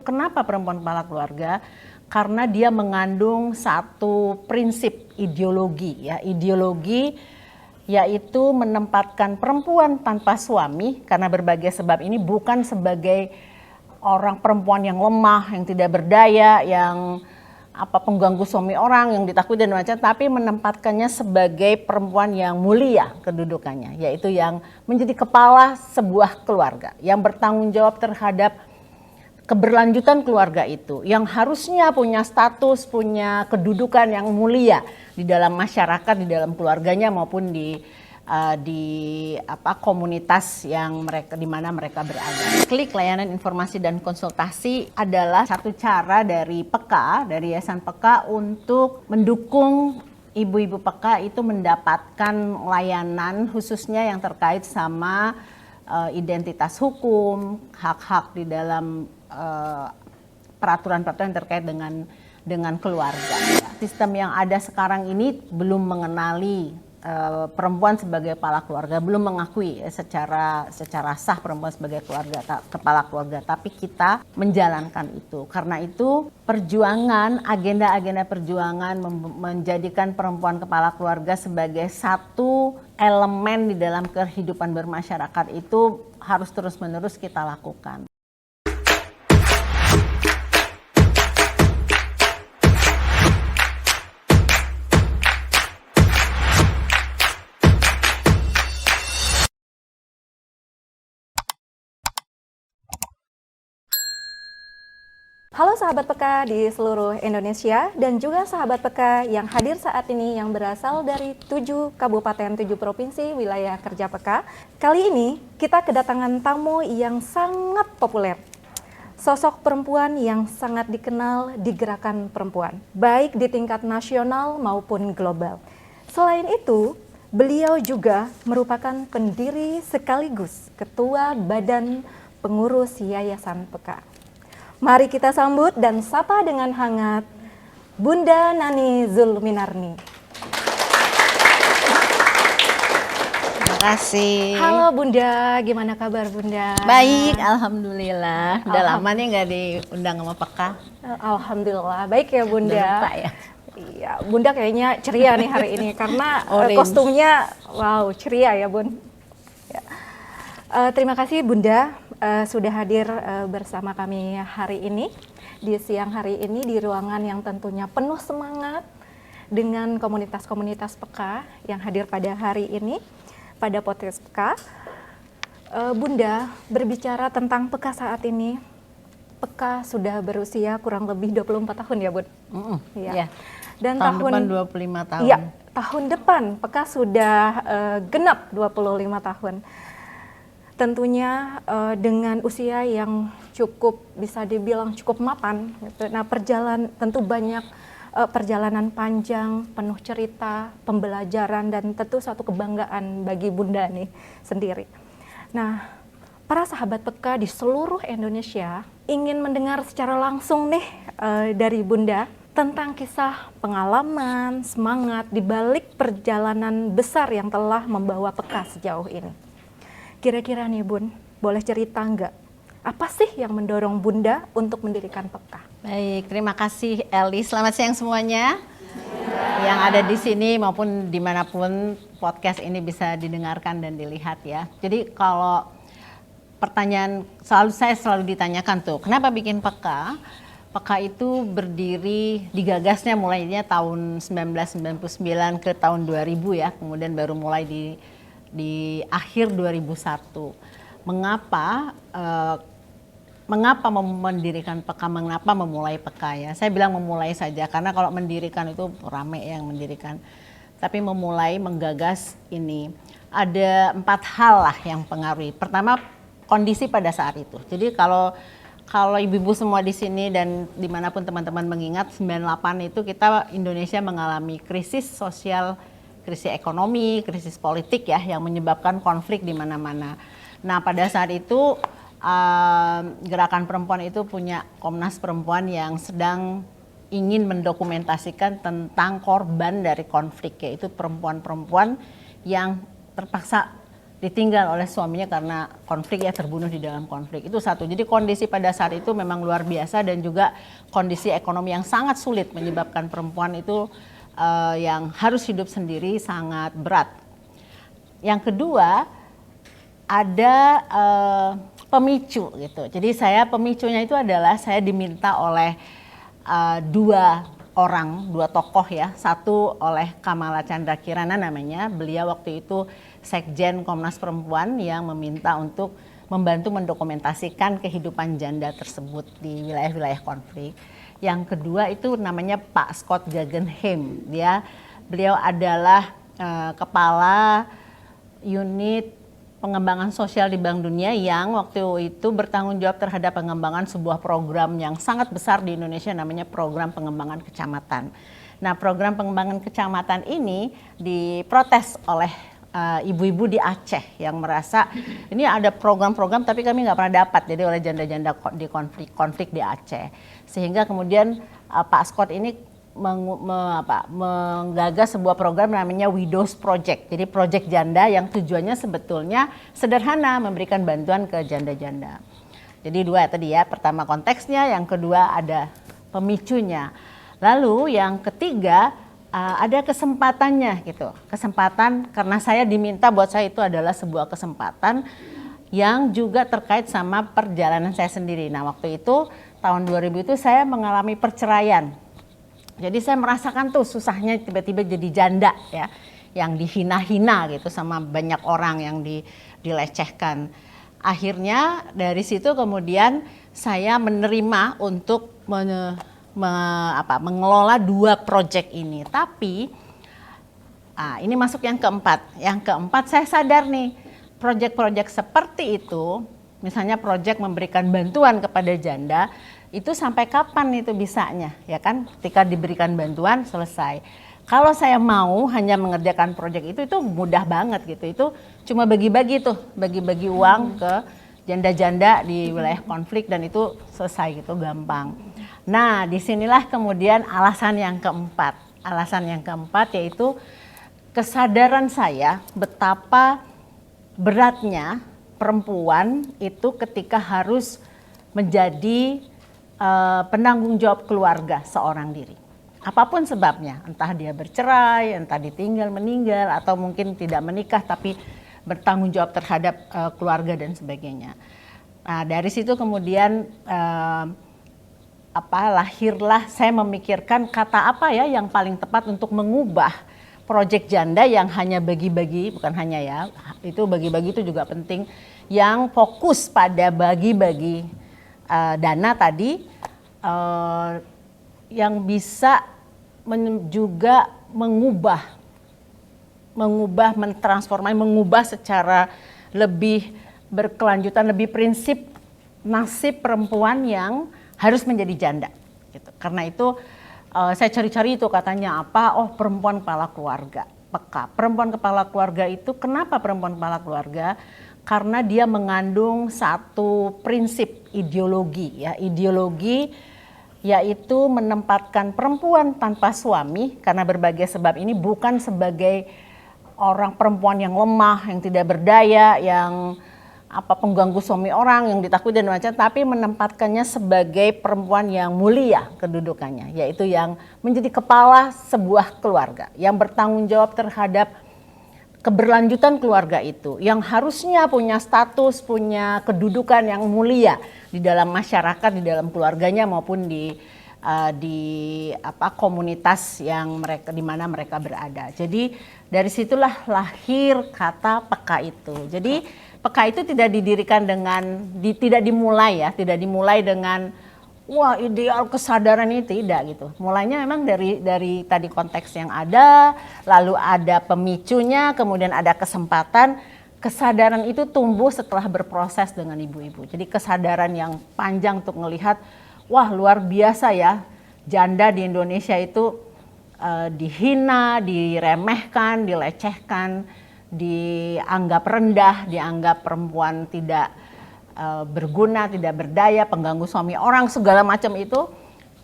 Kenapa perempuan kepala keluarga? Karena dia mengandung satu prinsip ideologi, ya, ideologi yaitu menempatkan perempuan tanpa suami karena berbagai sebab ini bukan sebagai orang perempuan yang lemah, yang tidak berdaya, yang pengganggu suami orang, yang ditakuti dan macam, tapi menempatkannya sebagai perempuan yang mulia kedudukannya, yaitu yang menjadi kepala sebuah keluarga, yang bertanggung jawab terhadap keberlanjutan keluarga itu, yang harusnya punya status, punya kedudukan yang mulia di dalam masyarakat, di dalam keluarganya maupun di komunitas yang di mana mereka berada. Klik layanan informasi dan konsultasi adalah satu cara dari PEKA, dari Yayasan PEKA untuk mendukung ibu-ibu PEKA itu mendapatkan layanan khususnya yang terkait sama identitas hukum, hak-hak di dalam peraturan-peraturan terkait dengan keluarga. Sistem yang ada sekarang ini belum mengenali perempuan sebagai kepala keluarga, belum mengakui secara sah perempuan sebagai kepala keluarga, tapi kita menjalankan itu. Karena itu perjuangan, agenda-agenda perjuangan menjadikan perempuan kepala keluarga sebagai satu elemen di dalam kehidupan bermasyarakat itu harus terus-menerus kita lakukan. Halo sahabat PEKA di seluruh Indonesia dan juga sahabat PEKA yang hadir saat ini yang berasal dari 7 kabupaten, 7 provinsi wilayah kerja PEKA. Kali ini kita kedatangan tamu yang sangat populer. Sosok perempuan yang sangat dikenal di gerakan perempuan, baik di tingkat nasional maupun global. Selain itu, beliau juga merupakan pendiri sekaligus Ketua Badan Pengurus Yayasan PEKA. Mari kita sambut dan sapa dengan hangat Bunda Nani Zulminarni. Terima kasih. Halo Bunda, gimana kabar Bunda? Baik, alhamdulillah. Udah lama nih nggak diundang sama PEKA. Alhamdulillah, baik ya Bunda. Udah lupa ya? Iya, Bunda kayaknya ceria nih hari ini karena kostumnya wow ceria ya Bun. Ya. Terima kasih Bunda sudah hadir bersama kami hari ini di siang hari ini di ruangan yang tentunya penuh semangat dengan komunitas-komunitas PEKA yang hadir pada hari ini pada podcast PEKA. Bunda berbicara tentang PEKA saat ini. PEKA sudah berusia kurang lebih 24 tahun ya Bun. Ya. Dan tahun depan 25 tahun. Iya, tahun depan PEKA sudah genap 25 tahun. Tentunya dengan usia yang cukup bisa dibilang cukup mapan gitu. Nah, tentu banyak perjalanan panjang, penuh cerita, pembelajaran dan tentu satu kebanggaan bagi Bunda nih sendiri. Nah, para sahabat PEKA di seluruh Indonesia ingin mendengar secara langsung nih dari Bunda tentang kisah pengalaman, semangat di balik perjalanan besar yang telah membawa PEKA sejauh ini. Kira-kira nih Bun, boleh cerita nggak? Apa sih yang mendorong Bunda untuk mendirikan PEKA? Baik, terima kasih Eli. Selamat siang semuanya. Yang ada di sini maupun dimanapun podcast ini bisa didengarkan dan dilihat ya. Jadi kalau pertanyaan saya selalu ditanyakan tuh, kenapa bikin PEKA? PEKA itu berdiri, digagasnya mulainya tahun 1999 ke tahun 2000 ya, kemudian baru mulai di akhir 2001. Mengapa mendirikan PEKA, mengapa memulai PEKA ya? Saya bilang memulai saja karena kalau mendirikan itu rame yang mendirikan. Tapi memulai, menggagas ini ada 4 hal lah yang pengaruhi. Pertama, kondisi pada saat itu. Jadi kalau ibu-ibu semua di sini dan dimanapun teman-teman mengingat 98 itu kita Indonesia mengalami krisis sosial, krisis ekonomi, krisis politik ya yang menyebabkan konflik di mana-mana. Nah pada saat itu gerakan perempuan itu punya Komnas Perempuan yang sedang ingin mendokumentasikan tentang korban dari konflik, yaitu perempuan-perempuan yang terpaksa ditinggal oleh suaminya karena konflik, ya terbunuh di dalam konflik. Itu satu. Jadi kondisi pada saat itu memang luar biasa, dan juga kondisi ekonomi yang sangat sulit menyebabkan perempuan itu yang harus hidup sendiri sangat berat. Yang kedua, ada pemicu gitu. Jadi pemicunya itu adalah saya diminta oleh dua tokoh ya. Satu oleh Kamala Chandra Kirana namanya, beliau waktu itu Sekjen Komnas Perempuan yang meminta untuk membantu mendokumentasikan kehidupan janda tersebut di wilayah-wilayah konflik. Yang kedua itu namanya Pak Scott Guggenheim. Beliau adalah kepala unit pengembangan sosial di Bank Dunia yang waktu itu bertanggung jawab terhadap pengembangan sebuah program yang sangat besar di Indonesia, namanya program pengembangan kecamatan. Nah, program pengembangan kecamatan ini diprotes oleh ibu-ibu di Aceh yang merasa ini ada program-program tapi kami nggak pernah dapat, jadi oleh janda-janda di konflik di Aceh. Sehingga kemudian Pak Scott ini menggagas sebuah program namanya Widows Project. Jadi proyek janda yang tujuannya sebetulnya sederhana, memberikan bantuan ke janda-janda. Jadi dua tadi ya, pertama konteksnya, yang kedua ada pemicunya. Lalu yang ketiga ada kesempatannya gitu. Kesempatan karena saya diminta, buat saya itu adalah sebuah kesempatan yang juga terkait sama perjalanan saya sendiri. Nah, waktu itu tahun 2000 itu saya mengalami perceraian. Jadi saya merasakan tuh susahnya tiba-tiba jadi janda ya, yang dihina-hina gitu sama banyak orang, yang dilecehkan. Akhirnya dari situ kemudian saya menerima untuk mengelola dua proyek ini. Tapi ini masuk yang keempat. Yang keempat, saya sadar nih, proyek-proyek seperti itu, misalnya proyek memberikan bantuan kepada janda, itu sampai kapan itu bisanya, ya kan? Ketika diberikan bantuan selesai. Kalau saya mau hanya mengerjakan proyek itu mudah banget gitu. Itu cuma bagi-bagi uang ke janda-janda di wilayah konflik, dan itu selesai gitu, gampang. Nah, disinilah kemudian alasan yang keempat. Alasan yang keempat yaitu kesadaran saya betapa beratnya perempuan itu ketika harus menjadi penanggung jawab keluarga seorang diri. Apapun sebabnya, entah dia bercerai, entah ditinggal, meninggal, atau mungkin tidak menikah tapi bertanggung jawab terhadap keluarga dan sebagainya. Nah, dari situ kemudian lahirlah saya memikirkan kata apa ya yang paling tepat untuk mengubah proyek janda yang hanya bagi-bagi, bukan hanya ya, itu bagi-bagi itu juga penting, yang fokus pada bagi-bagi dana tadi, yang bisa juga mentransformasi, mengubah secara lebih berkelanjutan, lebih prinsip nasib perempuan yang harus menjadi janda. Gitu. Karena itu saya cari-cari itu katanya apa? Oh, perempuan kepala keluarga. Peka. Perempuan kepala keluarga itu, kenapa perempuan kepala keluarga? Karena dia mengandung satu prinsip ideologi ya, ideologi yaitu menempatkan perempuan tanpa suami karena berbagai sebab ini, bukan sebagai orang perempuan yang lemah, yang tidak berdaya, yang pengganggu suami orang, yang ditakuti dan macam, tapi menempatkannya sebagai perempuan yang mulia kedudukannya, yaitu yang menjadi kepala sebuah keluarga, yang bertanggung jawab terhadap keberlanjutan keluarga itu, yang harusnya punya status, punya kedudukan yang mulia di dalam masyarakat, di dalam keluarganya maupun di komunitas yang di mana mereka berada. Jadi dari situlah lahir kata peka itu. Jadi peka itu tidak didirikan tidak dimulai dengan wah ideal kesadaran ini, tidak gitu. Mulainya memang dari tadi konteks yang ada, lalu ada pemicunya, kemudian ada kesempatan. Kesadaran itu tumbuh setelah berproses dengan ibu-ibu. Jadi kesadaran yang panjang untuk melihat, wah luar biasa ya, janda di Indonesia itu dihina, diremehkan, dilecehkan, dianggap rendah, dianggap perempuan tidak berguna, tidak berdaya, pengganggu suami orang, segala macam itu.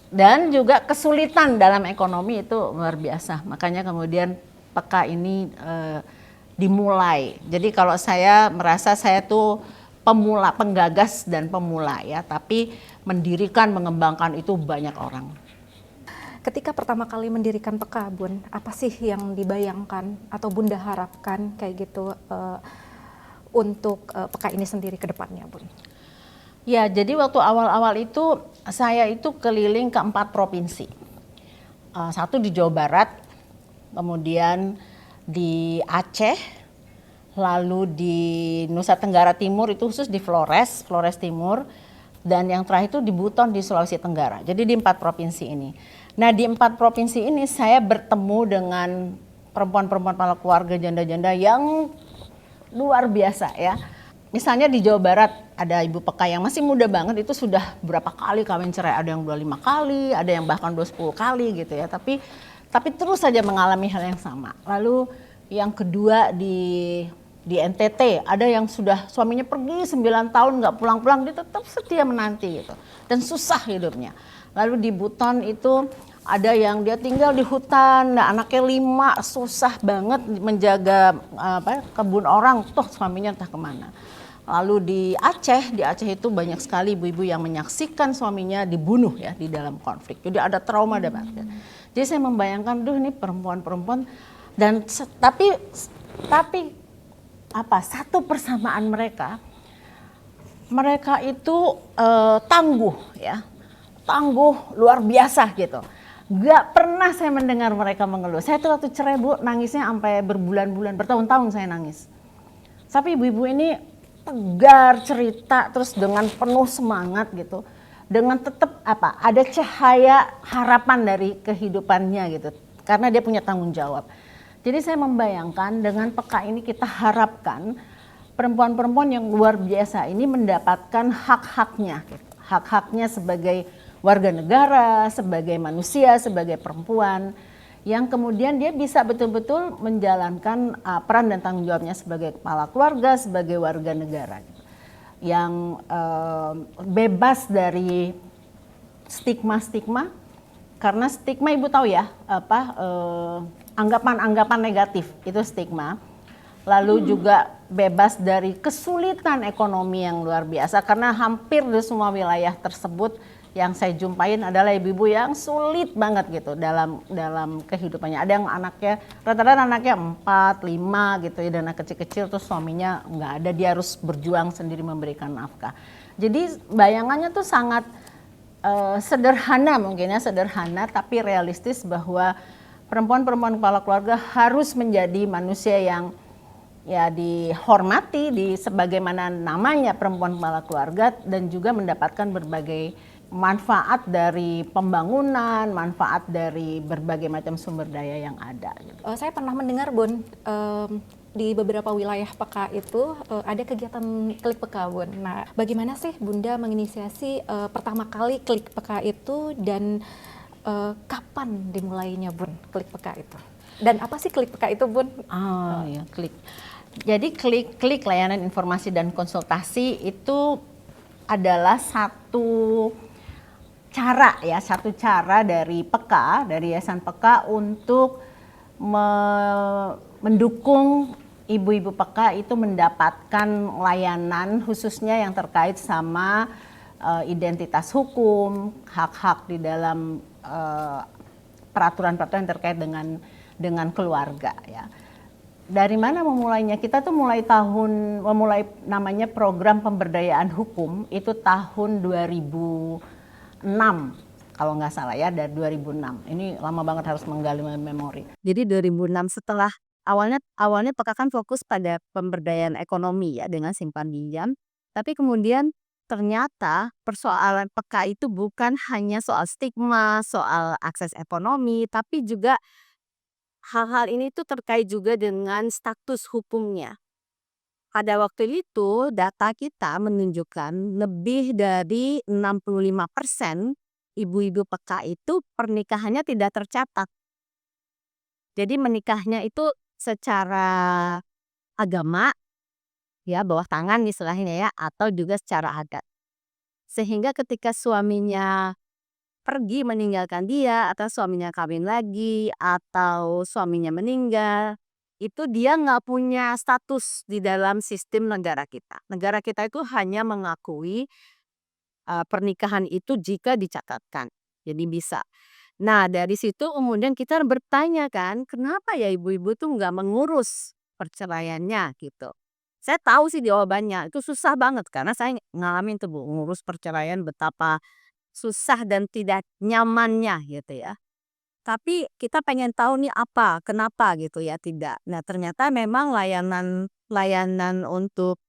Dan juga kesulitan dalam ekonomi itu luar biasa. Makanya kemudian peka ini dimulai. Jadi kalau saya merasa saya tuh pemula, penggagas dan pemula ya, tapi mendirikan, mengembangkan itu banyak orang. Ketika pertama kali mendirikan Peka, Bun, apa sih yang dibayangkan atau Bunda harapkan kayak gitu untuk Peka ini sendiri ke depannya, Bun? Ya, jadi waktu awal-awal itu saya itu keliling ke 4 provinsi. Satu di Jawa Barat, kemudian di Aceh, lalu di Nusa Tenggara Timur itu khusus di Flores Timur, dan yang terakhir itu di Buton di Sulawesi Tenggara. Jadi di 4 provinsi ini. Nah di 4 provinsi ini saya bertemu dengan perempuan-perempuan kepala keluarga, janda-janda yang luar biasa ya. Misalnya di Jawa Barat ada Ibu Peka yang masih muda banget, itu sudah berapa kali kawin cerai, ada yang 25 kali, ada yang bahkan 20 kali gitu ya. Tapi terus saja mengalami hal yang sama. Lalu yang kedua di NTT ada yang sudah suaminya pergi 9 tahun nggak pulang-pulang, dia tetap setia menanti gitu dan susah hidupnya. Lalu di Buton itu ada yang dia tinggal di hutan, nah anaknya 5, susah banget menjaga kebun orang, toh suaminya entah kemana. Lalu di Aceh itu banyak sekali ibu-ibu yang menyaksikan suaminya dibunuh ya di dalam konflik. Jadi ada trauma ada batin. Jadi saya membayangkan, duh ini perempuan-perempuan dan tapi apa satu persamaan mereka itu tangguh ya, tangguh luar biasa gitu. Gak pernah saya mendengar mereka mengeluh. Saya tuh waktu cerai Bu nangisnya sampai berbulan-bulan, bertahun-tahun saya nangis. Tapi ibu-ibu ini tegar cerita terus dengan penuh semangat gitu, dengan tetap ada cahaya harapan dari kehidupannya gitu, karena dia punya tanggung jawab. Jadi saya membayangkan dengan Peka ini kita harapkan perempuan-perempuan yang luar biasa ini mendapatkan hak-haknya, hak-haknya sebagai warga negara, sebagai manusia, sebagai perempuan, yang kemudian dia bisa betul-betul menjalankan peran dan tanggung jawabnya sebagai kepala keluarga, sebagai warga negara, yang bebas dari stigma-stigma, karena stigma ibu tahu ya anggapan-anggapan negatif itu stigma. Lalu juga bebas dari kesulitan ekonomi yang luar biasa, karena hampir di semua wilayah tersebut yang saya jumpain adalah ibu-ibu yang sulit banget gitu dalam kehidupannya. Ada yang anaknya rata-rata anaknya 4, 5 gitu ya, dan anak kecil-kecil terus suaminya nggak ada, dia harus berjuang sendiri memberikan nafkah. Jadi bayangannya tuh sangat sederhana, mungkin ya sederhana tapi realistis, bahwa perempuan-perempuan kepala keluarga harus menjadi manusia yang ya dihormati sebagaimana namanya perempuan kepala keluarga, dan juga mendapatkan berbagai manfaat dari pembangunan, manfaat dari berbagai macam sumber daya yang ada. Saya pernah mendengar, Bun, di beberapa wilayah Peka itu ada kegiatan Klik Peka, Bun. Nah, bagaimana sih Bunda menginisiasi pertama kali Klik Peka itu, dan kapan dimulainya, Bun, Klik Peka itu? Dan apa sih Klik Peka itu, Bun? Ya, Klik. Jadi Klik layanan informasi dan konsultasi itu adalah satu cara dari Peka, dari Yayasan Peka untuk mendukung ibu-ibu Peka itu mendapatkan layanan khususnya yang terkait sama identitas hukum, hak-hak di dalam peraturan-peraturan yang terkait dengan keluarga ya. Dari mana memulainya? Kita tuh memulai namanya program pemberdayaan hukum itu tahun 2006 kalau nggak salah ya, dari 2006. Ini lama banget, harus menggali memori. Jadi 2006 setelah awalnya Peka kan fokus pada pemberdayaan ekonomi ya dengan simpan pinjam, tapi kemudian ternyata persoalan Peka itu bukan hanya soal stigma, soal akses ekonomi, tapi juga hal-hal ini tuh terkait juga dengan status hukumnya. Pada waktu itu data kita menunjukkan lebih dari 65% ibu-ibu Peka itu pernikahannya tidak tercatat. Jadi menikahnya itu secara agama, ya bawah tangan istilahnya ya, atau juga secara adat. Sehingga ketika suaminya pergi meninggalkan dia, atau suaminya kawin lagi, atau suaminya meninggal, itu dia nggak punya status di dalam sistem negara kita. Negara kita itu hanya mengakui pernikahan itu jika dicatatkan. Jadi bisa. Nah, dari situ kemudian kita bertanya kan, kenapa ya ibu-ibu tuh nggak mengurus perceraiannya gitu. Saya tahu sih jawabannya, itu susah banget karena saya ngalamin tuh Bu, ngurus perceraian betapa susah dan tidak nyamannya gitu ya. Tapi kita pengen tahu nih apa, kenapa gitu ya tidak. Nah, ternyata memang layanan layanan untuk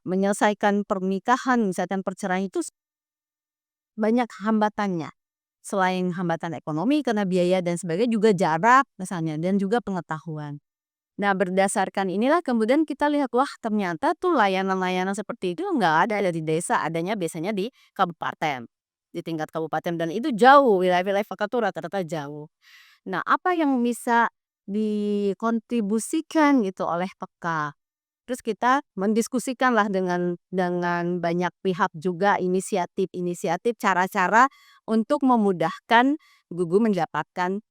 menyelesaikan pernikahan misalkan perceraian itu banyak hambatannya. Selain hambatan ekonomi karena biaya dan sebagainya juga jarak misalnya dan juga pengetahuan. Nah, berdasarkan inilah kemudian kita lihat wah ternyata tuh layanan-layanan seperti itu nggak ada di desa, adanya biasanya di kabupaten. Di tingkat kabupaten dan itu jauh, wilayah-wilayah Peka tuh rata-rata jauh. Nah, apa yang bisa dikontribusikan gitu oleh Peka? Terus kita mendiskusikanlah dengan banyak pihak juga inisiatif-inisiatif, cara-cara untuk memudahkan Gugu mendapatkan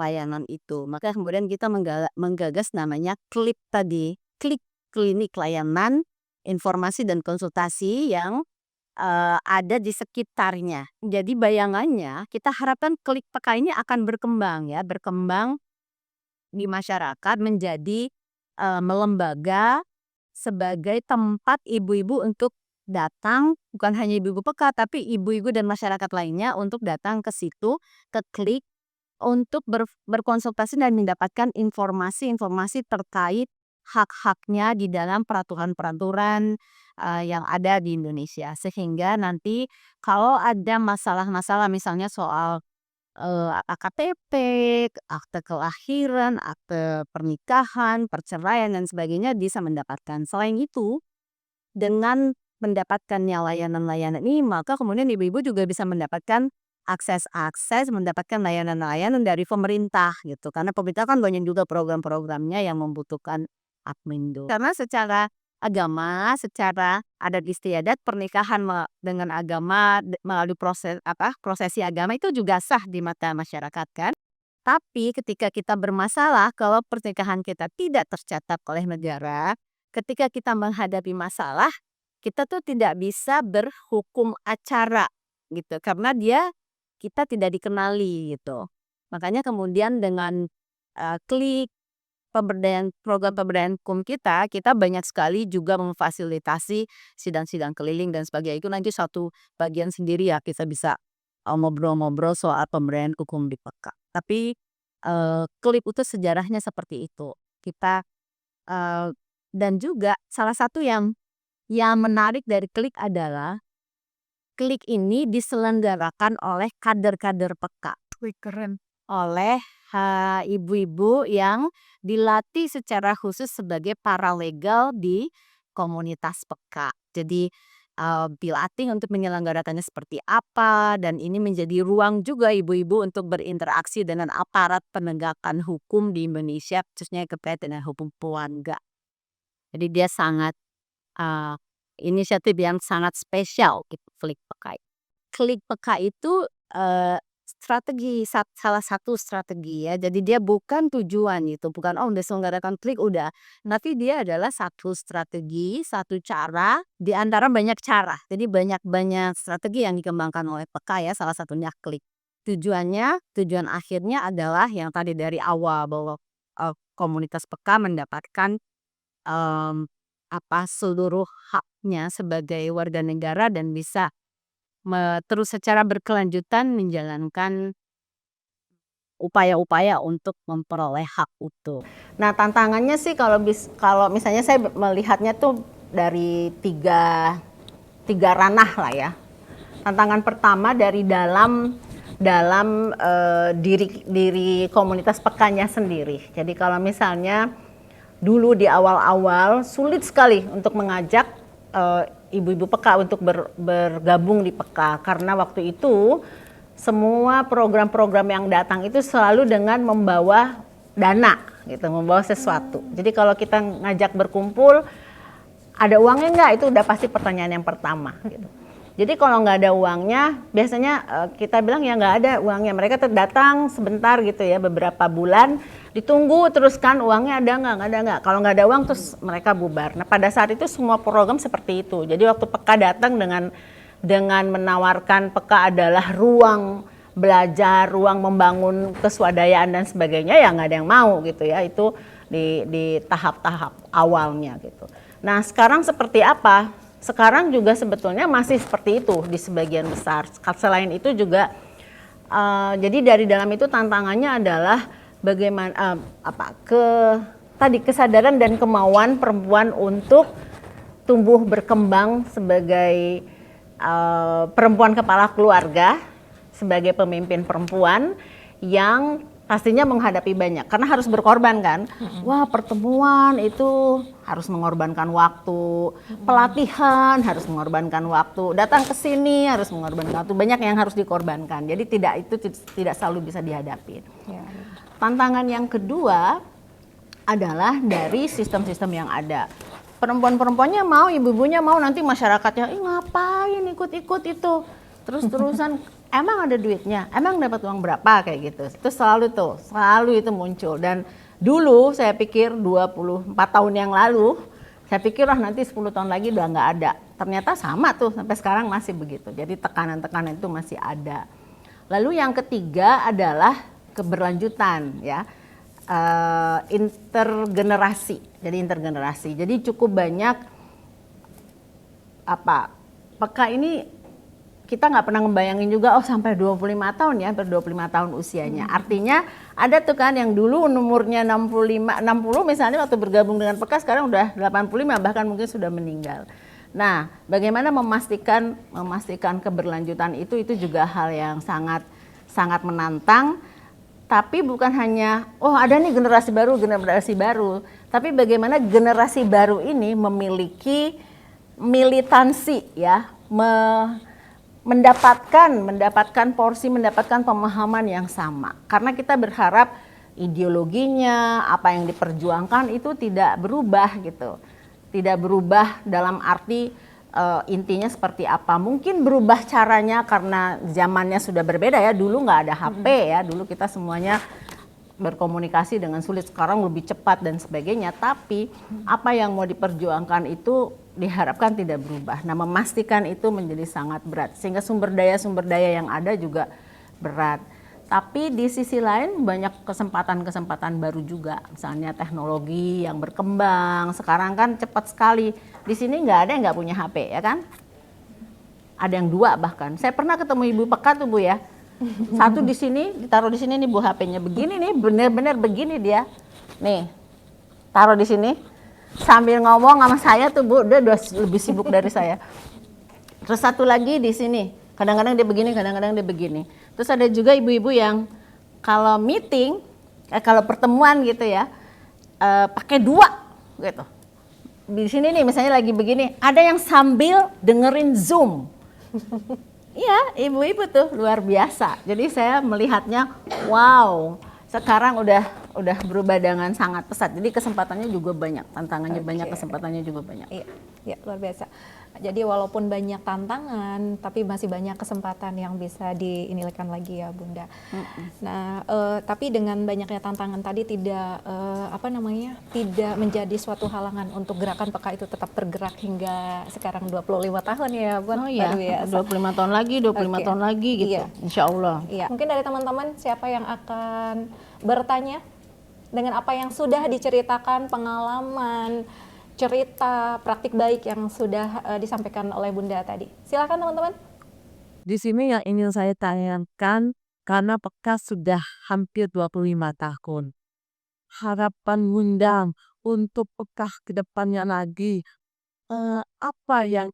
layanan itu. Maka kemudian kita menggagas namanya KLIP tadi, Klik Klinik Layanan Informasi dan Konsultasi yang ada di sekitarnya. Jadi bayangannya kita harapkan Klik Peka ini akan berkembang ya, berkembang di masyarakat menjadi melembaga sebagai tempat ibu-ibu untuk datang, bukan hanya ibu-ibu Peka, tapi ibu-ibu dan masyarakat lainnya untuk datang ke situ, ke Klik, untuk berkonsultasi dan mendapatkan informasi-informasi terkait hak-haknya di dalam peraturan-peraturan yang ada di Indonesia. Sehingga nanti kalau ada masalah-masalah misalnya soal KTP, akte kelahiran, akte pernikahan, perceraian dan sebagainya bisa mendapatkan. Selain itu, dengan mendapatkannya layanan-layanan ini, maka kemudian ibu-ibu juga bisa mendapatkan akses mendapatkan layanan-layanan dari pemerintah gitu. Karena pemerintah kan banyak juga program-programnya yang membutuhkan admin. Karena secara agama, secara adat istiadat pernikahan dengan agama melalui prosesi agama itu juga sah di mata masyarakat kan. Tapi ketika kita bermasalah kalau pernikahan kita tidak tercatat oleh negara, ketika kita menghadapi masalah, kita tuh tidak bisa berhukum acara gitu karena kita tidak dikenali gitu. Makanya kemudian dengan Klik program pemberdayaan hukum kita banyak sekali juga memfasilitasi sidang-sidang keliling dan sebagainya. Itu nanti satu bagian sendiri ya kita bisa ngobrol-ngobrol soal pemberdayaan hukum di Peka. Tapi Klik itu sejarahnya seperti itu. Kita dan juga salah satu yang menarik dari Klik adalah Klik ini diselenggarakan oleh kader-kader Peka. Wih, keren. Oleh ibu-ibu yang dilatih secara khusus sebagai paralegal di komunitas Peka. Jadi dilatih untuk menyelenggarakannya seperti apa dan ini menjadi ruang juga ibu-ibu untuk berinteraksi dengan aparat penegakan hukum di Indonesia khususnya terkait dengan hukum keluarga. Jadi dia sangat inisiatif yang sangat spesial gitu, Klik Peka. Klik Peka itu salah satu strategi ya. Jadi dia bukan tujuan gitu, bukan udah selenggarakan Klik udah. Tapi dia adalah satu strategi, satu cara di antara banyak cara. Jadi banyak strategi yang dikembangkan oleh Peka ya, salah satunya Klik. Tujuan akhirnya adalah yang tadi dari awal bahwa komunitas Peka mendapatkan seluruh haknya sebagai warga negara dan bisa terus secara berkelanjutan menjalankan upaya-upaya untuk memperoleh hak utuh. Nah, tantangannya sih kalau misalnya saya melihatnya tuh dari tiga ranah lah ya. Tantangan pertama dari dalam diri komunitas Pekanya sendiri. Jadi kalau misalnya dulu di awal-awal sulit sekali untuk mengajak ibu-ibu Peka untuk bergabung di Peka karena waktu itu semua program-program yang datang itu selalu dengan membawa dana gitu, membawa sesuatu. Jadi kalau kita ngajak berkumpul ada uangnya nggak, itu udah pasti pertanyaan yang pertama gitu. Jadi kalau nggak ada uangnya, biasanya kita bilang ya nggak ada uangnya. Mereka datang sebentar gitu ya, beberapa bulan, ditunggu terus kan uangnya ada nggak, kalau nggak ada uang terus mereka bubar. Nah pada saat itu semua program seperti itu. Jadi waktu Peka datang dengan menawarkan Peka adalah ruang belajar, ruang membangun keswadayaan dan sebagainya, ya nggak ada yang mau gitu ya, itu di tahap-tahap awalnya gitu. Nah sekarang seperti apa? Sekarang juga sebetulnya masih seperti itu di sebagian besar. Selain itu juga jadi dari dalam itu tantangannya adalah bagaimana tadi kesadaran dan kemauan perempuan untuk tumbuh berkembang sebagai perempuan kepala keluarga, sebagai pemimpin perempuan yang pastinya menghadapi banyak karena harus berkorban kan. Wah, pertemuan itu harus mengorbankan waktu, pelatihan harus mengorbankan waktu, datang ke sini harus mengorbankan waktu, banyak yang harus dikorbankan. Jadi tidak selalu bisa dihadapi. Ya. Tantangan yang kedua adalah dari sistem-sistem yang ada. Perempuan-perempuannya mau, ibu-ibunya mau, nanti masyarakatnya, ngapain ikut-ikut itu? Terus-terusan, emang ada duitnya? Emang dapat uang berapa? Kayak gitu. Itu selalu itu muncul. Dan dulu saya pikir 24 tahun yang lalu, saya pikir nanti 10 tahun lagi udah nggak ada. Ternyata sama tuh, sampai sekarang masih begitu. Jadi tekanan-tekanan itu masih ada. Lalu yang ketiga adalah keberlanjutan ya, intergenerasi. Jadi cukup banyak Peka ini kita nggak pernah ngebayangin juga sampai 25 tahun ya, hampir 25 tahun usianya. Artinya ada tuh kan yang dulu umurnya 60 misalnya waktu bergabung dengan Peka, sekarang udah 85 bahkan mungkin sudah meninggal. Nah, bagaimana memastikan keberlanjutan itu juga hal yang sangat menantang. Tapi bukan hanya ada nih generasi baru, tapi bagaimana generasi baru ini memiliki militansi ya, mendapatkan porsi, mendapatkan pemahaman yang sama. Karena kita berharap ideologinya, apa yang diperjuangkan itu tidak berubah gitu. Tidak berubah dalam arti intinya seperti apa. Mungkin berubah caranya karena zamannya sudah berbeda ya. Dulu nggak ada HP ya, dulu kita semuanya berkomunikasi dengan sulit, sekarang lebih cepat dan sebagainya. Tapi apa yang mau diperjuangkan itu diharapkan tidak berubah. Nah, memastikan itu menjadi sangat berat, sehingga sumber daya yang ada juga berat. Tapi di sisi lain banyak kesempatan baru juga, misalnya teknologi yang berkembang. Sekarang kan cepat sekali. Di sini nggak ada yang nggak punya HP ya kan? Ada yang 2 bahkan. Saya pernah ketemu Ibu Peka tuh Bu ya. Satu di sini, ditaruh di sini nih Bu HP-nya, begini nih, bener-bener begini dia. Nih, taruh di sini. Sambil ngomong sama saya tuh Bu, dia udah lebih sibuk dari saya. Terus satu lagi di sini, kadang-kadang dia begini, kadang-kadang dia begini. Terus ada juga ibu-ibu yang kalau meeting, kalau pertemuan gitu ya, pakai 2 gitu. Di sini nih misalnya lagi begini, ada yang sambil dengerin Zoom. Iya, ibu-ibu tuh luar biasa. Jadi saya melihatnya, wow, sekarang udah berubah dengan sangat pesat. Jadi kesempatannya juga banyak, tantangannya banyak, kesempatannya juga banyak. Iya, luar biasa. Jadi walaupun banyak tantangan, tapi masih banyak kesempatan yang bisa diinikan lagi ya Bunda. Nah, tapi dengan banyaknya tantangan tadi tidak tidak menjadi suatu halangan untuk gerakan Peka itu tetap bergerak hingga sekarang 25 tahun ya Bun. Oh iya, 25 tahun lagi, 25 tahun lagi gitu, insya Allah. Iya. Mungkin dari teman-teman siapa yang akan bertanya dengan apa yang sudah diceritakan, pengalaman, cerita, praktik baik yang sudah disampaikan oleh Bunda tadi. Silakan teman-teman. Di sini yang ingin saya tanyakan, karena Peka sudah hampir 25 tahun. Harapan Bunda untuk Peka ke depannya lagi, apa yang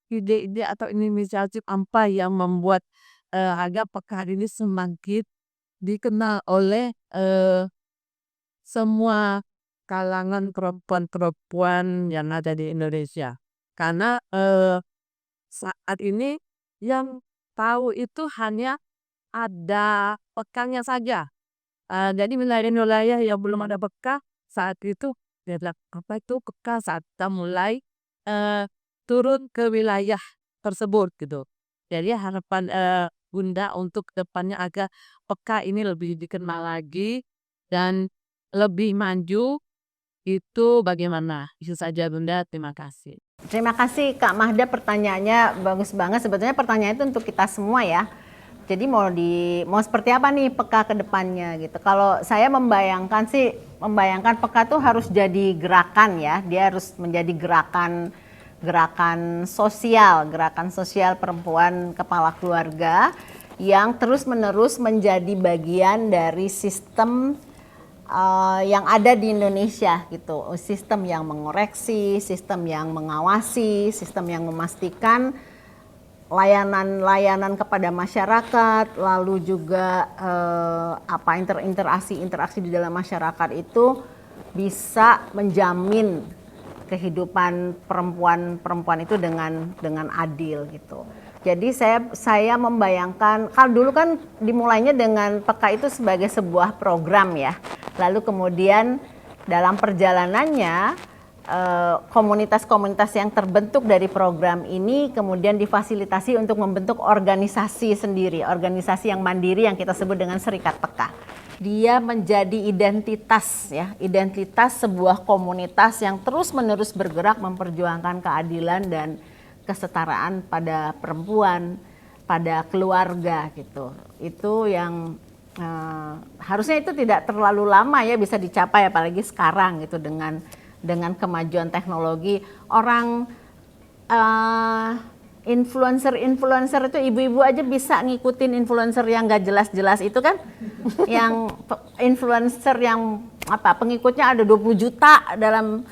ide-ide atau inisiatif apa yang membuat agar Peka ini semakin dikenal oleh semua kalangan perempuan-perempuan yang ada di Indonesia. Karena saat ini yang tahu itu hanya ada Pekanya saja. Jadi wilayah-wilayah yang belum ada Peka saat itu, dia bilang, apa itu Peka, saat kita mulai turun ke wilayah tersebut gitu. Jadi harapan Bunda untuk depannya agar peka ini lebih dikenal lagi dan lebih maju itu bagaimana? Itu saja Bunda, terima kasih. Terima kasih Kak Mahda, pertanyaannya bagus banget. Sebetulnya pertanyaan itu untuk kita semua ya. Jadi mau seperti apa nih peka ke depannya gitu. Kalau saya membayangkan peka tuh harus jadi gerakan ya. Dia harus menjadi gerakan sosial perempuan kepala keluarga yang terus-menerus menjadi bagian dari sistem yang ada di Indonesia gitu, sistem yang mengoreksi, sistem yang mengawasi, sistem yang memastikan layanan kepada masyarakat, lalu juga interaksi di dalam masyarakat itu bisa menjamin kehidupan perempuan itu dengan adil gitu. Jadi saya membayangkan, kalau dulu kan dimulainya dengan peka itu sebagai sebuah program ya. Lalu kemudian dalam perjalanannya komunitas-komunitas yang terbentuk dari program ini kemudian difasilitasi untuk membentuk organisasi sendiri, organisasi yang mandiri yang kita sebut dengan Serikat Peka. Dia menjadi identitas sebuah komunitas yang terus-menerus bergerak memperjuangkan keadilan dan kesetaraan pada perempuan, pada keluarga gitu. Itu yang harusnya itu tidak terlalu lama ya bisa dicapai, apalagi sekarang gitu dengan kemajuan teknologi. Orang influencer itu ibu-ibu aja bisa ngikutin influencer yang gak jelas-jelas itu kan. Yang influencer yang pengikutnya ada 20 juta dalam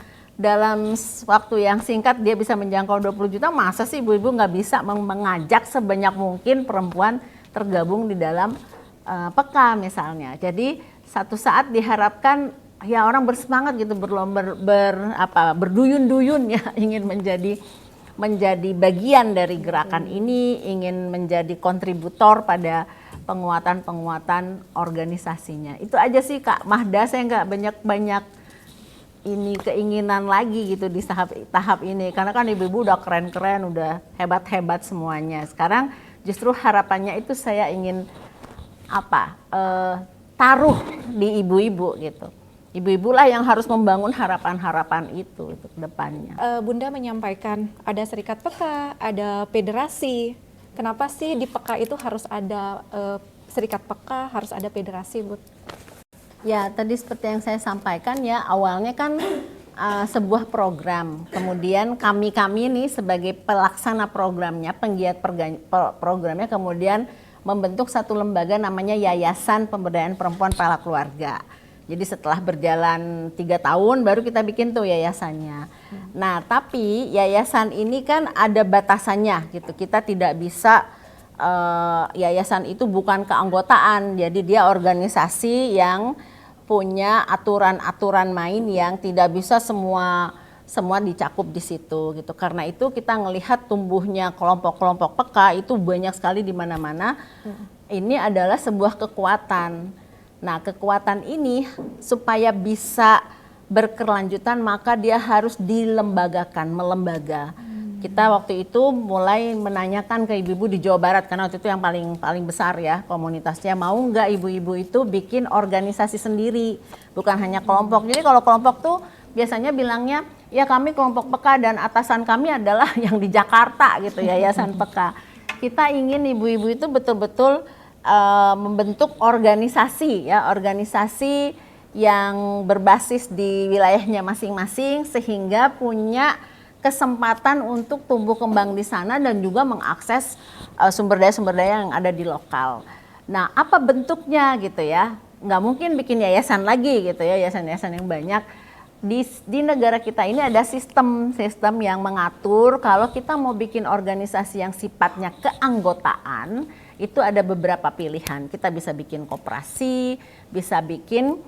waktu yang singkat dia bisa menjangkau 20 juta. Masa sih ibu-ibu nggak bisa mengajak sebanyak mungkin perempuan tergabung di dalam peka misalnya. Jadi satu saat diharapkan ya orang bersemangat gitu, berduyun-duyun ya ingin menjadi bagian dari gerakan ini, ingin menjadi kontributor pada penguatan organisasinya. Itu aja sih Kak Mahda, saya nggak banyak keinginan lagi gitu di tahap ini, karena kan ibu-ibu udah keren-keren, udah hebat-hebat semuanya. Sekarang justru harapannya itu saya ingin taruh di ibu-ibu gitu. Ibu-ibu lah yang harus membangun harapan-harapan itu ke depannya. Bunda menyampaikan ada Serikat Peka, ada federasi. Kenapa sih di Peka itu harus ada Serikat Peka, harus ada federasi, Bu? Ya, tadi seperti yang saya sampaikan ya, awalnya kan sebuah program. Kemudian kami nih sebagai pelaksana programnya, penggiat programnya, kemudian membentuk satu lembaga namanya Yayasan Pemberdayaan Perempuan Kepala Keluarga. Jadi setelah berjalan 3 tahun baru kita bikin tuh yayasannya. Nah, tapi yayasan ini kan ada batasannya gitu. Kita tidak bisa yayasan itu bukan keanggotaan. Jadi dia organisasi yang punya aturan-aturan main yang tidak bisa semua dicakup di situ gitu. Karena itu kita ngelihat tumbuhnya kelompok-kelompok peka itu banyak sekali di mana-mana. Ini adalah sebuah kekuatan. Nah, kekuatan ini supaya bisa berkelanjutan maka dia harus melembaga. Kita waktu itu mulai menanyakan ke ibu-ibu di Jawa Barat, karena waktu itu yang paling besar ya komunitasnya, mau nggak ibu-ibu itu bikin organisasi sendiri, bukan hanya kelompok. Jadi kalau kelompok tuh biasanya bilangnya, ya kami kelompok peka dan atasan kami adalah yang di Jakarta gitu, Yayasan Peka. Kita ingin ibu-ibu itu betul-betul membentuk organisasi yang berbasis di wilayahnya masing-masing sehingga punya kesempatan untuk tumbuh kembang di sana dan juga mengakses sumber daya yang ada di lokal. Nah, apa bentuknya gitu ya? Nggak mungkin bikin yayasan lagi gitu ya, yayasan-yayasan yang banyak. Di negara kita ini ada sistem yang mengatur kalau kita mau bikin organisasi yang sifatnya keanggotaan, itu ada beberapa pilihan. Kita bisa bikin koperasi, bisa bikin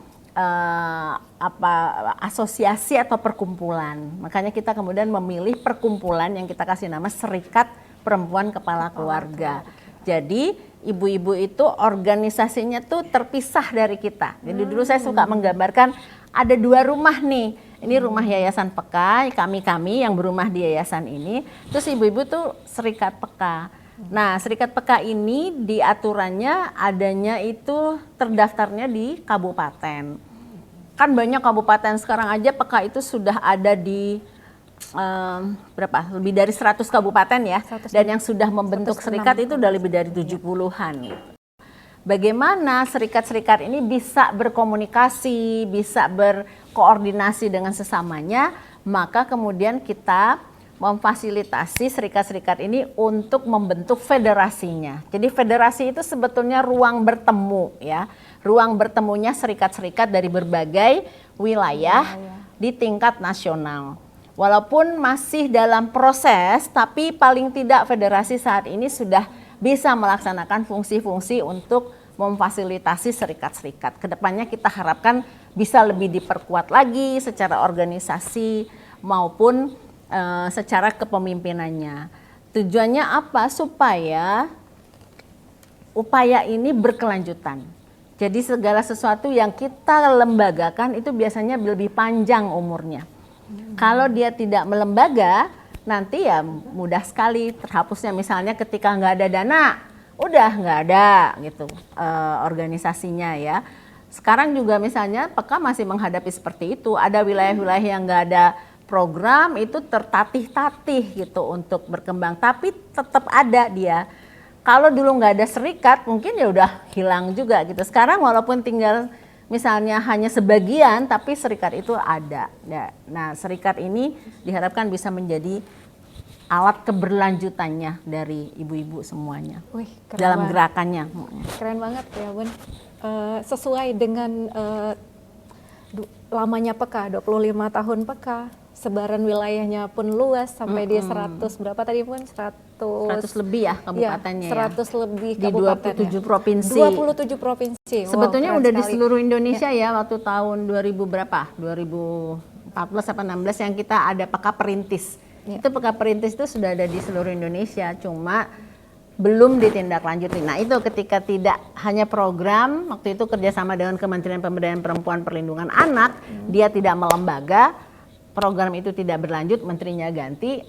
asosiasi atau perkumpulan. Makanya kita kemudian memilih perkumpulan yang kita kasih nama Serikat Perempuan Kepala Keluarga. Jadi ibu-ibu itu organisasinya tuh terpisah dari kita. Jadi dulu saya suka menggambarkan ada 2 rumah nih. Ini rumah Yayasan Peka, kami yang berumah di yayasan ini. Terus ibu-ibu tuh Serikat Peka. Nah, serikat peka ini diaturannya adanya itu terdaftarnya di kabupaten. Kan banyak kabupaten sekarang aja peka itu sudah ada di berapa? Lebih dari 100 kabupaten ya. 100. Dan yang sudah membentuk 106. serikat itu udah lebih dari 70-an gitu. Bagaimana serikat-serikat ini bisa berkomunikasi, bisa berkoordinasi dengan sesamanya, maka kemudian kita memfasilitasi serikat-serikat ini untuk membentuk federasinya. Jadi federasi itu sebetulnya ruang bertemu ya. Ruang bertemunya serikat-serikat dari berbagai wilayah di tingkat nasional. Walaupun masih dalam proses, tapi paling tidak federasi saat ini sudah bisa melaksanakan fungsi-fungsi untuk memfasilitasi serikat-serikat. Kedepannya kita harapkan bisa lebih diperkuat lagi secara organisasi maupun secara kepemimpinannya. Tujuannya apa? Supaya upaya ini berkelanjutan. Jadi segala sesuatu yang kita lembagakan itu biasanya lebih panjang umurnya. Kalau dia tidak melembaga, nanti ya mudah sekali terhapusnya. Misalnya ketika nggak ada dana, udah nggak ada gitu organisasinya ya. Sekarang juga misalnya Peka masih menghadapi seperti itu. Ada wilayah-wilayah yang nggak ada program itu tertatih-tatih gitu untuk berkembang. Tapi tetap ada dia. Kalau dulu nggak ada serikat, mungkin ya udah hilang juga gitu. Sekarang walaupun tinggal misalnya hanya sebagian, tapi serikat itu ada. Nah, serikat ini diharapkan bisa menjadi alat keberlanjutannya dari ibu-ibu semuanya. Wih, keren dalam banget. gerakannya. Keren banget ya Bun. Sesuai dengan lamanya Peka, 25 tahun Peka, sebaran wilayahnya pun luas sampai di 100 berapa tadi Bun? 100 lebih ya kabupatennya ya, 100 lebih di kabupaten 27 ya. provinsi. 27 provinsi. Sebetulnya keren udah di sekali. seluruh Indonesia ya waktu tahun 2000 berapa? 2014 apa 16 yang kita ada Peka Perintis. Ya. Itu Peka Perintis itu sudah ada di seluruh Indonesia, cuma belum ditindaklanjuti. Nah itu ketika tidak hanya program, waktu itu kerjasama dengan Kementerian Pemberdayaan Perempuan Perlindungan Anak, dia tidak melembaga, program itu tidak berlanjut, menterinya ganti,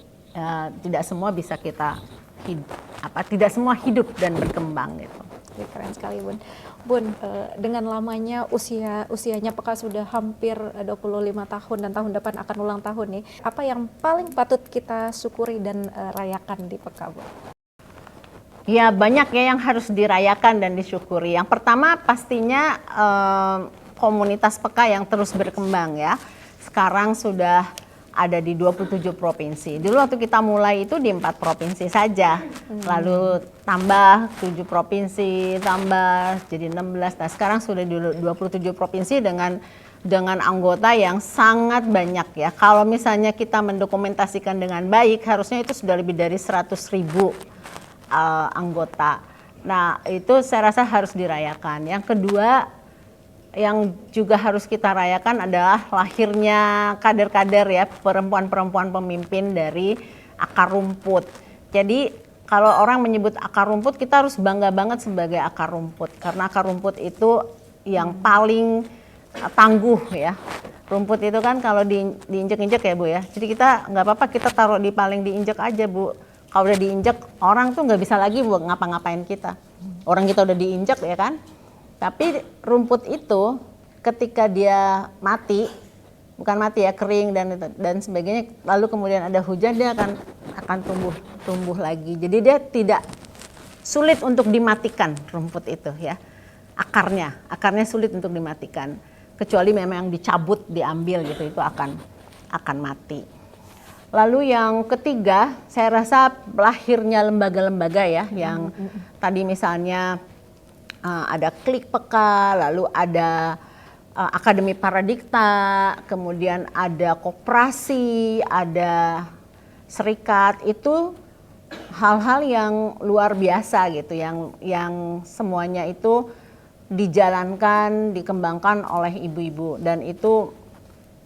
tidak semua bisa kita tidak semua hidup dan berkembang gitu. Ya, keren sekali Bun. Bun, dengan lamanya usianya Peka sudah hampir 25 tahun dan tahun depan akan ulang tahun nih. Apa yang paling patut kita syukuri dan rayakan di Peka, Bun? Ya banyak ya yang harus dirayakan dan disyukuri. Yang pertama pastinya komunitas Peka yang terus berkembang ya. Sekarang sudah ada di 27 provinsi. Dulu waktu kita mulai itu di 4 provinsi saja. Lalu tambah 7 provinsi, tambah jadi 16. Nah, sekarang sudah di 27 provinsi dengan anggota yang sangat banyak ya. Kalau misalnya kita mendokumentasikan dengan baik, harusnya itu sudah lebih dari 100.000 anggota. Nah, itu saya rasa harus dirayakan. Yang kedua, yang juga harus kita rayakan adalah lahirnya kader-kader ya, perempuan-perempuan pemimpin dari akar rumput. Jadi kalau orang menyebut akar rumput, kita harus bangga banget sebagai akar rumput. Karena akar rumput itu yang paling tangguh ya. Rumput itu kan kalau diinjek-injek ya Bu ya. Jadi kita nggak apa-apa kita taruh di paling diinjek aja Bu. Kalau udah diinjek, orang tuh nggak bisa lagi Bu ngapa-ngapain kita. Orang kita udah diinjek ya kan. Tapi rumput itu ketika dia mati, bukan mati ya, kering dan sebagainya, lalu kemudian ada hujan, dia akan tumbuh lagi. Jadi dia tidak sulit untuk dimatikan rumput itu ya. Akarnya sulit untuk dimatikan. Kecuali memang dicabut, diambil gitu, itu akan mati. Lalu yang ketiga, saya rasa lahirnya lembaga-lembaga ya, yang tadi misalnya ada Klik Peka, lalu ada Akademi Paradikta, kemudian ada koperasi, ada serikat. Itu hal-hal yang luar biasa gitu, yang semuanya itu dijalankan, dikembangkan oleh ibu-ibu, dan itu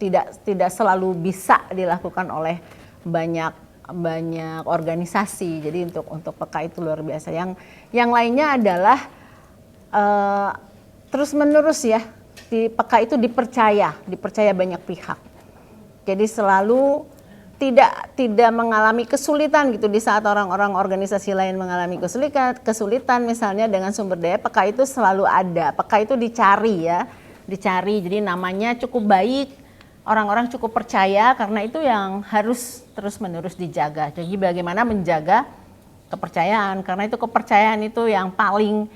tidak selalu bisa dilakukan oleh banyak organisasi. Jadi untuk Peka itu luar biasa. Yang lainnya adalah terus menerus ya, di Peka itu dipercaya banyak pihak. Jadi selalu tidak mengalami kesulitan gitu di saat orang-orang organisasi lain mengalami kesulitan misalnya dengan sumber daya, peka itu selalu ada. Peka itu dicari ya, jadi namanya cukup baik, orang-orang cukup percaya, karena itu yang harus terus-menerus dijaga. Jadi bagaimana menjaga kepercayaan, karena itu kepercayaan itu yang paling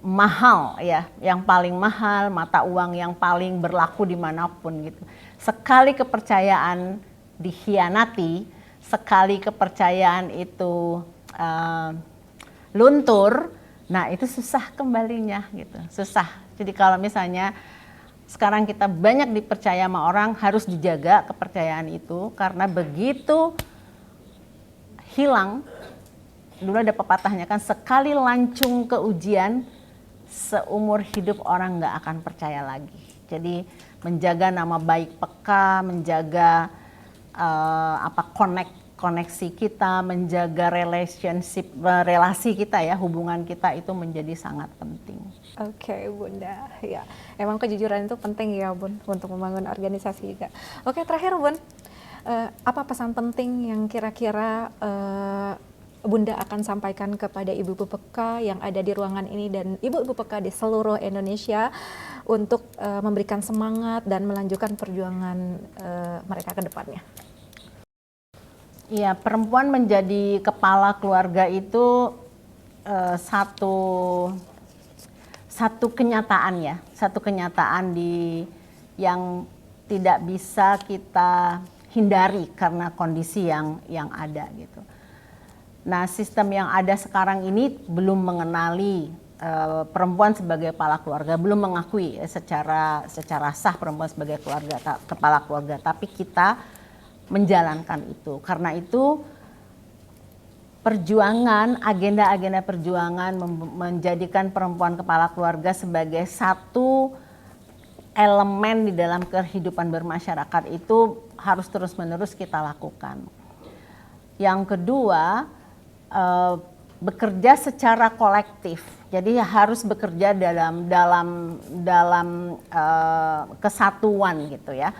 mahal ya, yang paling mahal, mata uang yang paling berlaku dimanapun gitu. Sekali kepercayaan dikhianati, sekali kepercayaan itu luntur, nah itu susah kembalinya gitu, susah. Jadi kalau misalnya sekarang kita banyak dipercaya sama orang, harus dijaga kepercayaan itu, karena begitu hilang, dulu ada pepatahnya kan, sekali lancung ke ujian, seumur hidup orang nggak akan percaya lagi. Jadi menjaga nama baik peka, menjaga koneksi kita, menjaga relasi kita ya, hubungan kita itu menjadi sangat penting. Oke, Bunda. Ya, emang kejujuran itu penting ya, Bun, untuk membangun organisasi juga. Oke, terakhir, Bun, apa pesan penting yang kira-kira Bunda akan sampaikan kepada ibu-ibu peka yang ada di ruangan ini dan ibu-ibu peka di seluruh Indonesia untuk memberikan semangat dan melanjutkan perjuangan mereka ke depannya? Iya, perempuan menjadi kepala keluarga itu satu kenyataan ya, satu kenyataan yang tidak bisa kita hindari karena kondisi yang ada gitu. Nah, sistem yang ada sekarang ini belum mengenali perempuan sebagai kepala keluarga, belum mengakui secara sah perempuan sebagai kepala keluarga, tapi kita menjalankan itu. Karena itu perjuangan, agenda-agenda perjuangan menjadikan perempuan kepala keluarga sebagai satu elemen di dalam kehidupan bermasyarakat itu harus terus-menerus kita lakukan. Yang kedua, bekerja secara kolektif. Jadi harus bekerja dalam kesatuan gitu ya.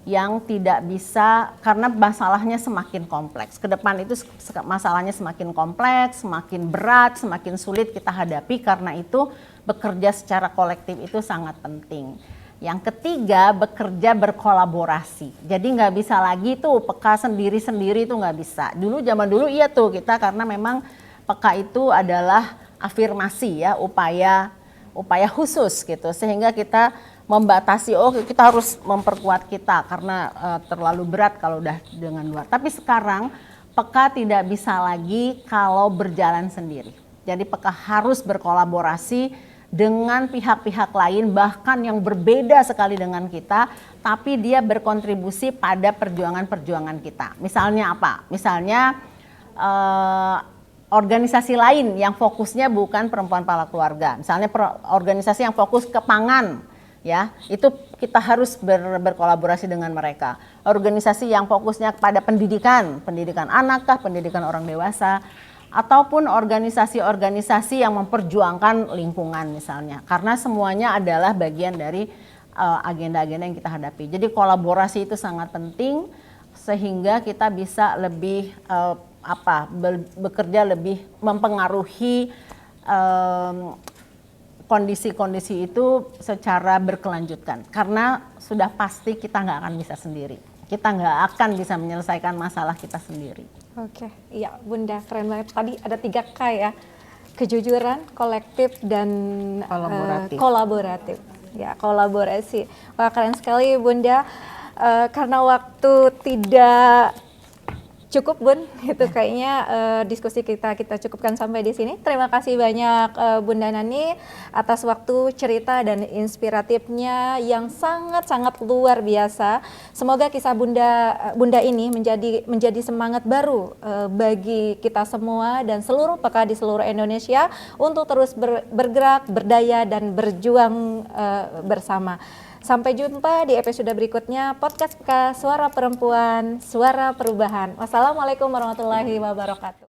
Yang tidak bisa, karena masalahnya semakin kompleks. Ke depan itu masalahnya semakin kompleks, semakin berat, semakin sulit kita hadapi, karena itu bekerja secara kolektif itu sangat penting. Yang ketiga, bekerja berkolaborasi. Jadi nggak bisa lagi tuh peka sendiri-sendiri, itu nggak bisa. Zaman dulu iya tuh kita, karena memang peka itu adalah afirmasi ya, upaya khusus gitu, sehingga kita membatasi, kita harus memperkuat kita karena terlalu berat kalau udah dengan luar. Tapi sekarang peka tidak bisa lagi kalau berjalan sendiri. Jadi peka harus berkolaborasi dengan pihak-pihak lain, bahkan yang berbeda sekali dengan kita, tapi dia berkontribusi pada perjuangan-perjuangan kita. Misalnya apa? Misalnya organisasi lain yang fokusnya bukan perempuan kepala keluarga. Misalnya organisasi yang fokus ke pangan, ya, itu kita harus berkolaborasi dengan mereka. Organisasi yang fokusnya kepada pendidikan anak kah, pendidikan orang dewasa, ataupun organisasi-organisasi yang memperjuangkan lingkungan misalnya. Karena semuanya adalah bagian dari agenda-agenda yang kita hadapi. Jadi kolaborasi itu sangat penting sehingga kita bisa lebih bekerja lebih mempengaruhi kondisi-kondisi itu secara berkelanjutan, karena sudah pasti kita nggak akan bisa sendiri, kita nggak akan bisa menyelesaikan masalah kita sendiri. Oke, iya Bunda, keren banget. Tadi ada 3K ya, kejujuran, kolektif, dan kolaboratif. Ya, kolaborasi. Wah, keren sekali Bunda. Karena waktu tidak cukup Bun, itu kayaknya diskusi kita cukupkan sampai di sini. Terima kasih banyak Bunda Nani atas waktu, cerita, dan inspiratifnya yang sangat-sangat luar biasa. Semoga kisah Bunda ini menjadi semangat baru bagi kita semua dan seluruh peka di seluruh Indonesia untuk terus bergerak, berdaya, dan berjuang bersama. Sampai jumpa di episode berikutnya podcast PK Suara Perempuan, Suara Perubahan. Wassalamualaikum warahmatullahi wabarakatuh.